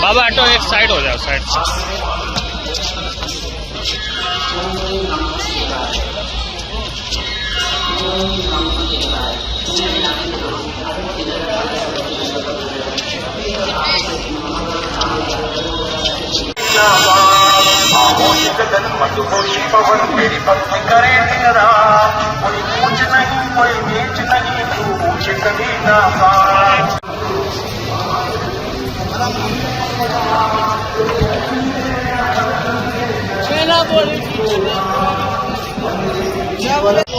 बाबा auto एक side हो जाओ, साइड से। पवन मेरी पत्नी करे दिन रात, कोई ऊंच नहीं कोई नीच नहीं, ऊंच कभी ना पाए। क्या बोले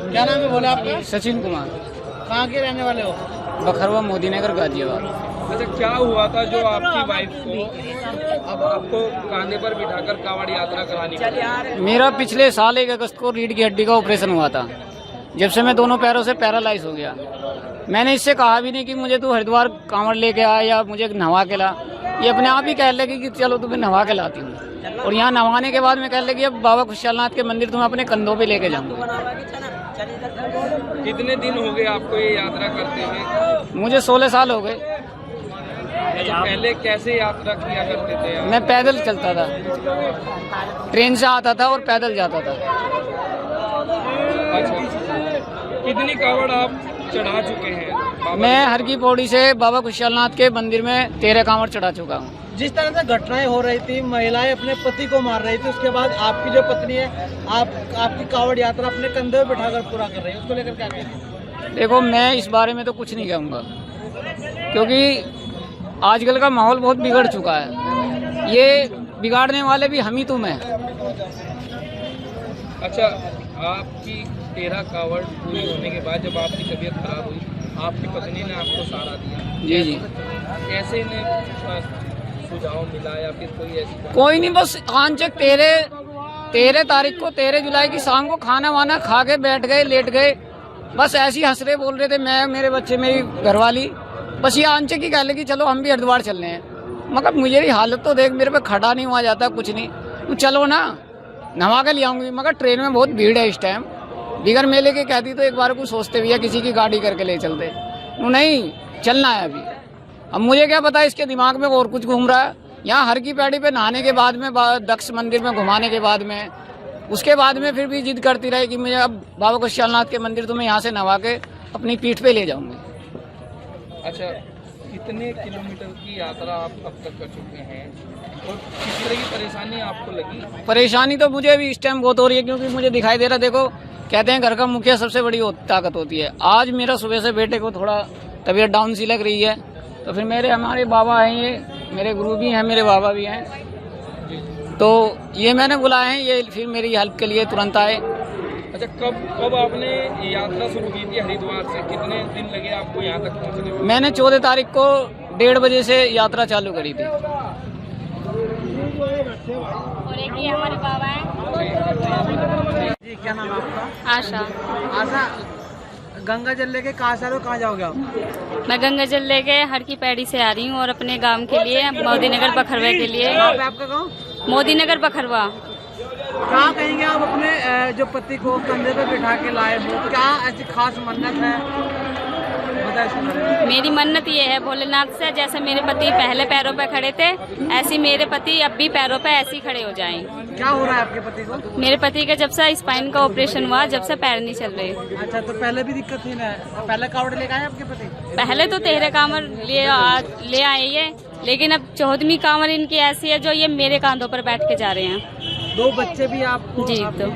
क्या नाम है बोले आपका? सचिन कुमार। कहाँ के रहने वाले हो? बखरवा मोदी नगर गाजियाबाद। अच्छा, क्या हुआ था जो आपकी वाइफ को अब आपको कांधे पर बिठाकर कांवड़ यात्रा करानी पड़ी? मेरा पिछले साल 1 अगस्त को रीढ़ की हड्डी का ऑपरेशन हुआ था। जब से मैं दोनों पैरों से पैरालाइज हो गया। मैंने इससे कहा भी नहीं कि मुझे तू हरिद्वार कांवड़ लेके आ या मुझे नहवा के ला। ये अपने आप ही कह लगी कि चलो तुम्हें नहवा के लाती हूँ। और यहाँ नहवाने के बाद मैं कह लगी अब बाबा खुशहालनाथ के मंदिर तुम्हें अपने कंधों पे लेके जाऊंगा। कितने दिन हो गए आपको ये यात्रा करते हुए? मुझे 16 साल हो गए। अच्छा, पहले कैसे यात्रा किया करते थे आप? मैं पैदल चलता था, ट्रेन से आता था और पैदल जाता था। अच्छा, कितनी कांवड़ आप चढ़ा चुके हैं? मैं हर की पौड़ी से बाबा खुशहालनाथ के मंदिर में 13 कांवड़ चढ़ा चुका हूँ। जिस तरह से घटनाएं हो रही थी, महिलाएं अपने पति को मार रही थी, उसके बाद आपकी जो पत्नी है आपकी कांवड़ यात्रा अपने कंधे पे बिठाकर पूरा कर रही है, उसको लेकर क्या कहना? देखो, मैं इस बारे में तो कुछ नहीं कहूँगा क्योंकि आजकल का माहौल बहुत बिगड़ चुका है। ये बिगाड़ने वाले भी हम ही तुम हैं। अच्छा, आपकी 13 कांवड़ पूरी होने के बाद जब आपकी तबीयत खराब हुई, आपकी पत्नी ने आपको सहारा दिया। जी जी। कैसे ने सुझाव मिला या फिर कोई ऐसी? कोई नहीं, बस आंचक 13 तारीख को 13 जुलाई की शाम को खाना वाना खा के बैठ गए, लेट गए। बस ऐसे ही हंस रहे बोल रहे थे, मैं, मेरे बच्चे, मेरी घरवाली। बस ये आंचक ही कह लगी चलो हम भी हरिद्वार चल रहे हैं। मगर मुझे भी हालत तो देख, मेरे पे खड़ा नहीं हुआ जाता, कुछ नहीं। तू चलो ना, नहवा के ले आऊंगी। मगर ट्रेन में बहुत भीड़ है इस टाइम। बिगर मेले के कहती तो एक बार को सोचते भी है किसी की गाड़ी करके ले चलते। नहीं, चलना है अभी। अब मुझे क्या पता इसके दिमाग में और कुछ घूम रहा है। यहाँ हर की पैड़ी पे नहाने के बाद में, दक्ष मंदिर में घुमाने के बाद में, उसके बाद में फिर भी जिद करती रही कि मुझे अब बाबा खुशहालनाथ के मंदिर तुम्हें यहाँ से नहवा के अपनी पीठ पे ले जाऊंगी। अच्छा, कितने किलोमीटर की यात्रा आप अब तक कर चुके हैं और किस तरह की परेशानी आपको लगी? परेशानी तो मुझे भी इस टाइम बहुत हो रही है क्योंकि मुझे दिखाई दे रहा, देखो कहते हैं घर का मुखिया सबसे बड़ी ताकत होती है। आज मेरा सुबह से बेटे को थोड़ा तबीयत डाउन सी लग रही है, तो फिर हमारे बाबा हैं, ये मेरे गुरु भी हैं, मेरे बाबा भी हैं, तो ये मैंने बुलाए हैं, ये फिर मेरी हेल्प के लिए तुरंत आए। अच्छा, कब आपने यात्रा शुरू की थी हरिद्वार से? कितने दिन लगे आपको यहाँ तक पहुँचने में? मैंने 14 तारीख को 1:30 बजे से यात्रा चालू करी थी। और एक ये हमारे बाबा है। जी क्या नाम है आपका? आशा। आशा, गंगा जल लेके कहाँ से आ रहे हो, कहाँ जाओगे आप? मैं गंगा जल लेके हर की पैड़ी से आ रही हूँ और अपने गांव के लिए, मोदी नगर बखरवा के लिए। कहाँ पे आपका गाँव? मोदी नगर बखरवा। क्या कहेंगे आप अपने जो पति को कंधे पे बिठा के लाए हो, क्या ऐसी खास मन्नत है, बताइए इसके बारे में। मेरी मन्नत ये है भोलेनाथ से, जैसे मेरे पति पहले पैरों पे खड़े थे, ऐसे मेरे पति अब भी पैरों पे ऐसे ही खड़े हो जाएं। क्या हो रहा है आपके पति को? मेरे पति का जब से स्पाइन का ऑपरेशन हुआ, जब से पैर नहीं चल रहे। अच्छा, तो पहले भी दिक्कत थी ना? पहले कावड़ लेके आए आपके पति? पहले तो 13 कांवर ले आए ये, लेकिन अब 14वीं कांवर इनकी ऐसी है जो ये मेरे कांधों पर बैठ के जा रहे हैं। 2 बच्चे भी आपको? जी। तो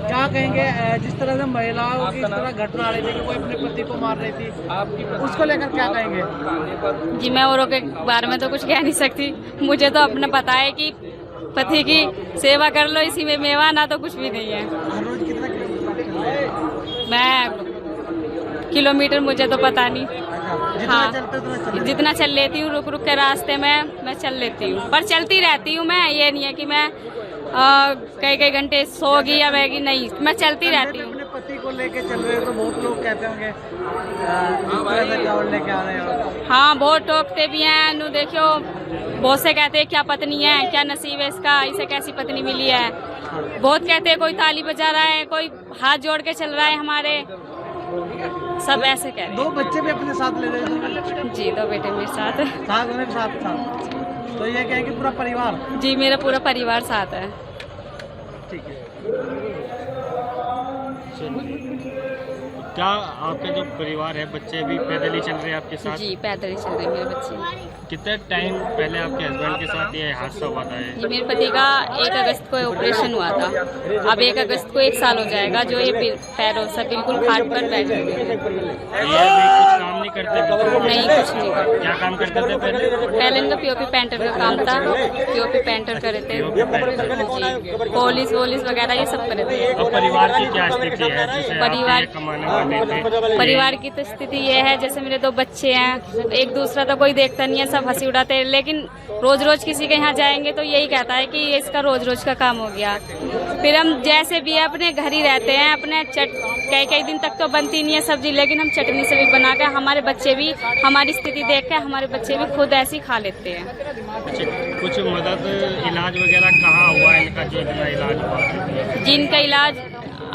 क्या कहेंगे जिस तरह से महिलाओं की इस तरह घटना आ रही थी कि कोई अपने पति को मार रही थी, उसको लेकर क्या कहेंगे? जी, मैं औरों के बारे में तो कुछ कह नहीं सकती, मुझे तो अपना पता है कि पति की सेवा कर लो, इसी में मेवा, ना तो कुछ भी नहीं है। हर रोज कितना किलोमीटर? मैं किलोमीटर मुझे तो पता नहीं। जितना हाँ, चलते उतना चलते। जितना चल लेती हूँ, रुक रुक के रास्ते में मैं चल लेती हूँ, पर चलती रहती हूँ मैं। ये नहीं है कि मैं कई घंटे सोगी या बैगी, नहीं, मैं चलती रहती हूँ। अपने पति को लेके चल रहे हो तो बहुत लोग कहते होंगे इस तरह से कावड़ लेके आ रहे हो। हाँ, बहुत टोकते भी हैं। नु देखियो, बहुत से कहते हैं क्या पत्नी है, क्या नसीब है इसका, इसे कैसी पत्नी मिली है। बहुत कहते हैं, कोई ताली बजा रहा है, कोई हाथ जोड़ के चल रहा है हमारे, सब ऐसे कह रहे हैं। 2 बच्चे भी अपने साथ ले रहे हो? जी, 2 बेटे मेरे साथ। साथ होने के साथ साथ, तो ये कहेंगे पूरा परिवार? जी, मेरा पूरा परिवार साथ है। ठीक है। क्या आपका जो परिवार है, बच्चे भी पैदल ही चल रहे हैं आपके साथ? जी, पैदल ही चल रहे हैं मेरे बच्चे। कितने टाइम पहले आपके हस्बैंड के साथ ये हादसा हुआ था? जी, मेरे पति का 1 अगस्त को ऑपरेशन हुआ था। अब 1 अगस्त को 1 साल हो जाएगा जो ये पैरों से बिल्कुल खाट पर बैठ गए। ये अभी कुछ काम नहीं करते? नहीं, कुछ नहीं करते। क्या काम करते थे पहले? पहले इनका पीओपी पेंटर का काम था, पीओपी पेंटर करे थे। जी, पुलिस वगैरह ये सब करे थे। अब परिवार की क्या स्थिति है? जैसे परिवार- आप कमाने वाले थे, परिवार की तो स्थिति ये है, जैसे मेरे 2 बच्चे हैं, एक दूसरा तो कोई देखता नहीं है, सब हंसी उड़ाते हैं, लेकिन रोज रोज किसी के यहाँ जाएंगे तो यही कहता है कि ये इसका रोज रोज का काम हो गया। फिर हम जैसे भी अपने घर ही रहते हैं, अपने कई दिन तक तो बनती नहीं है सब्जी, लेकिन हम चटनी से भी बना कर, हमारे बच्चे भी हमारी स्थिति देख कर हमारे बच्चे भी खुद ऐसी खा लेते हैं। अच्छा, कुछ मदद, इलाज वगैरह कहाँ हुआ इनका, जो इतना इलाज हुआ? जिनका इलाज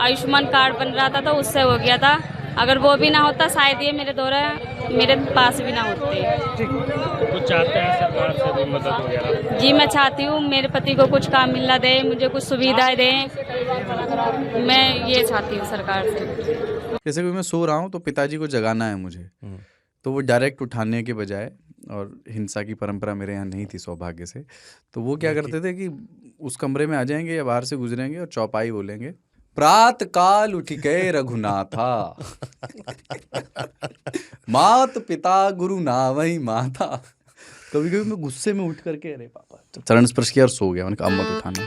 आयुष्मान कार्ड बन रहा था तो उससे हो गया था, अगर वो भी ना होता शायद ये मेरे पास भी ना होते। कुछ चाहते हैं सरकार से भी मदद वगैरह? जी, मैं चाहती हूँ मेरे पति को कुछ काम मिलना दे, मुझे कुछ सुविधाएं दें, मैं ये चाहती हूँ सरकार से। जैसे कि मैं सो रहा हूँ तो पिताजी को जगाना है मुझे, तो वो डायरेक्ट उठाने के बजाय, और हिंसा की परंपरा मेरे यहाँ नहीं थी सौभाग्य से, तो वो क्या करते थे कि उस कमरे में आ जाएंगे या बाहर से गुजरेंगे और चौपाई बोलेंगे, प्रात काल उठ गए रघुनाथा, मात पिता गुरु नावई माता। कभी कभी मैं गुस्से में उठ करके अरे पापा चरण स्पर्श किया और सो गया। मैंने कहा अब मत उठाना।